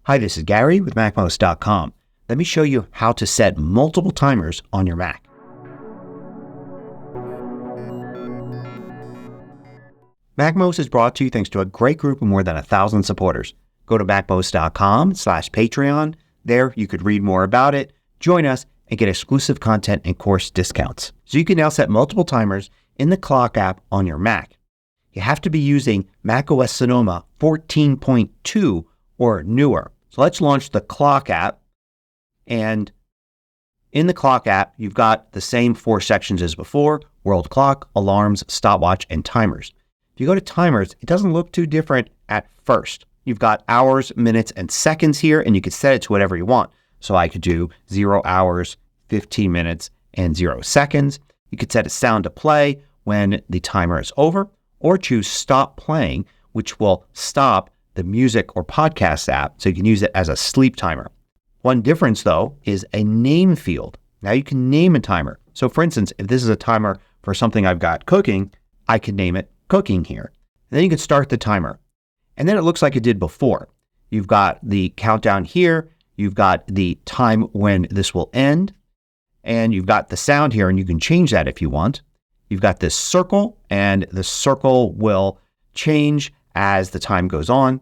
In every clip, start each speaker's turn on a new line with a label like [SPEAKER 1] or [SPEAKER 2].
[SPEAKER 1] Hi, this is Gary with MACMOST.com. Let me show you how to set multiple timers on your Mac. MACMOST is brought to you thanks to a great group of more than 1,000 supporters. Go to MACMOST.com/Patreon. There you could read more about it, join us, and get exclusive content and course discounts. So you can now set multiple timers in the clock app on your Mac. You have to be using macOS Sonoma 14.2 or newer. So let's launch the clock app. And in the clock app, you've got the same 4 sections as before: world clock, alarms, stopwatch, and timers. If you go to timers, it doesn't look too different at first. You've got hours, minutes, and seconds here, and you can set it to whatever you want. So I could do 0 hours, 15 minutes, and 0 seconds. You could set a sound to play when the timer is over, or choose stop playing, which will stop the music or podcast app, so you can use it as a sleep timer. One difference, though, is a name field. Now you can name a timer. So for instance, if this is a timer for something I've got cooking, I can name it cooking here. And then you can start the timer. And then it looks like it did before. You've got the countdown here. You've got the time when this will end. And you've got the sound here, and you can change that if you want. You've got this circle, and the circle will change as the time goes on.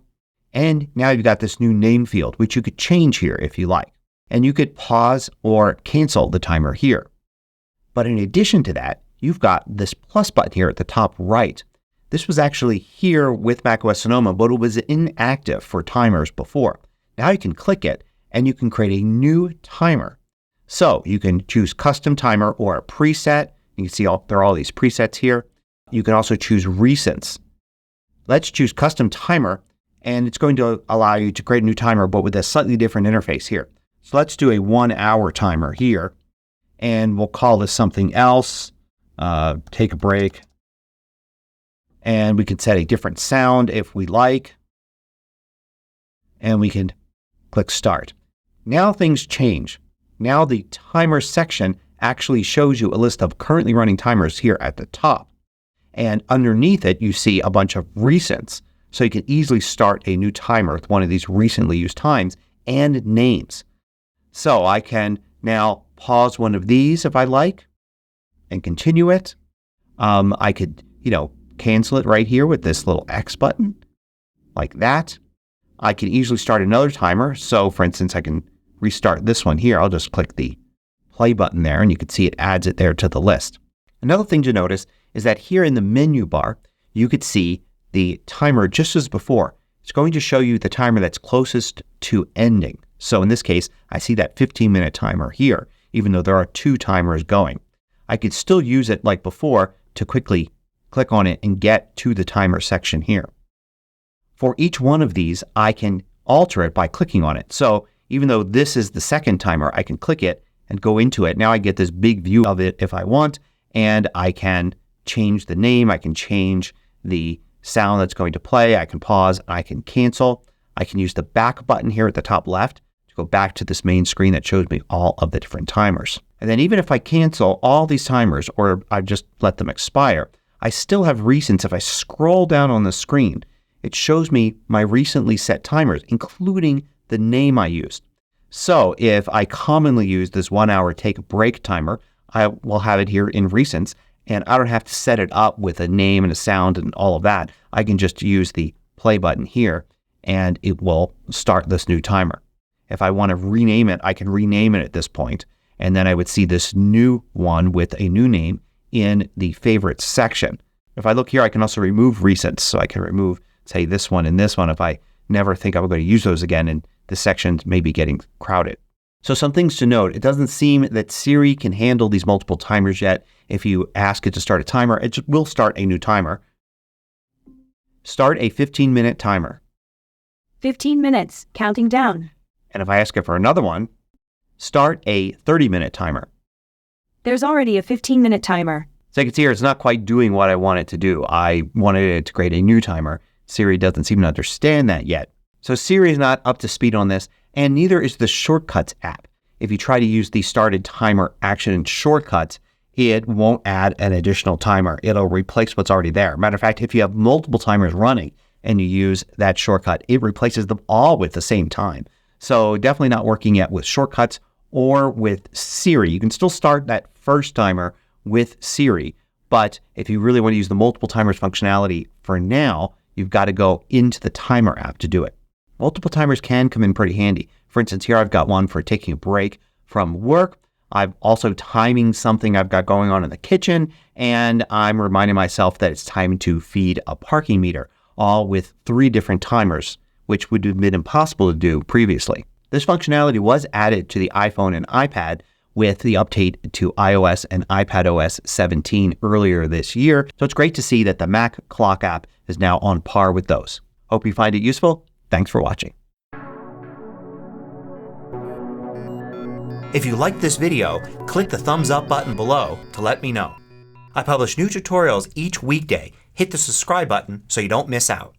[SPEAKER 1] And now you've got this new name field, which you could change here if you like. And you could pause or cancel the timer here. But in addition to that, you've got this plus button here at the top right. This was actually here with macOS Sonoma, but it was inactive for timers before. Now you can click it, and you can create a new timer. So you can choose custom timer or a preset. You can see there are all these presets here. You can also choose recents. Let's choose custom timer, and it's going to allow you to create a new timer, but with a slightly different interface here. So let's do a 1 hour timer here, and we'll call this something else. Take a break. And we can set a different sound if we like. And we can click start. Now things change. Now the timer section actually shows you a list of currently running timers here at the top. And underneath it, you see a bunch of recents. So you can easily start a new timer with one of these recently used times and names. So I can now pause one of these if I like and continue it. I could, cancel it right here with this little X button like that. I can easily start another timer. So for instance, I can restart this one here. I'll just click the play button there, and you can see it adds it there to the list. Another thing to notice is that here in the menu bar, you could see the timer just as before. It's going to show you the timer that's closest to ending. So in this case, I see that 15-minute timer here, even though there are 2 timers going. I could still use it like before to quickly click on it and get to the timer section here. For each one of these, I can alter it by clicking on it. So even though this is the second timer, I can click it and go into it. Now I get this big view of it if I want, and I can change the name. I can change the sound that's going to play. I can pause. I can cancel. I can use the back button here at the top left to go back to this main screen that shows me all of the different timers. And then even if I cancel all these timers, or I just let them expire, I still have recents. If I scroll down on the screen, it shows me my recently set timers, including the name I used. So if I commonly use this 1 hour take a break timer, I will have it here in recents, and I don't have to set it up with a name and a sound and all of that. I can just use the play button here, and it will start this new timer. If I want to rename it, I can rename it at this point, and then I would see this new one with a new name in the favorites section. If I look here, I can also remove recents. So I can remove, say, this one and this one if I never think I'm going to use those again, and the sections may be getting crowded. So some things to note. It doesn't seem that Siri can handle these multiple timers yet. If you ask it to start a timer, it will start a new timer. Start a 15-minute timer.
[SPEAKER 2] 15 minutes, counting down.
[SPEAKER 1] And if I ask it for another one, start a 30-minute timer.
[SPEAKER 2] There's already a 15-minute timer.
[SPEAKER 1] So you can see here, it's not quite doing what I want it to do. I wanted it to create a new timer. Siri doesn't seem to understand that yet. So Siri is not up to speed on this, and neither is the Shortcuts app. If you try to use the started timer action in Shortcuts, it won't add an additional timer. It'll replace what's already there. Matter of fact, if you have multiple timers running and you use that shortcut, it replaces them all with the same time. So definitely not working yet with shortcuts or with Siri. You can still start that first timer with Siri, but if you really want to use the multiple timers functionality for now, you've got to go into the timer app to do it. Multiple timers can come in pretty handy. For instance, here I've got one for taking a break from work. I'm also timing something I've got going on in the kitchen, and I'm reminding myself that it's time to feed a parking meter, all with 3 different timers, which would have been impossible to do previously. This functionality was added to the iPhone and iPad with the update to iOS and iPadOS 17 earlier this year. So it's great to see that the Mac Clock app is now on par with those. Hope you find it useful. Thanks for watching. If you liked this video, click the thumbs up button below to let me know. I publish new tutorials each weekday. Hit the subscribe button so you don't miss out.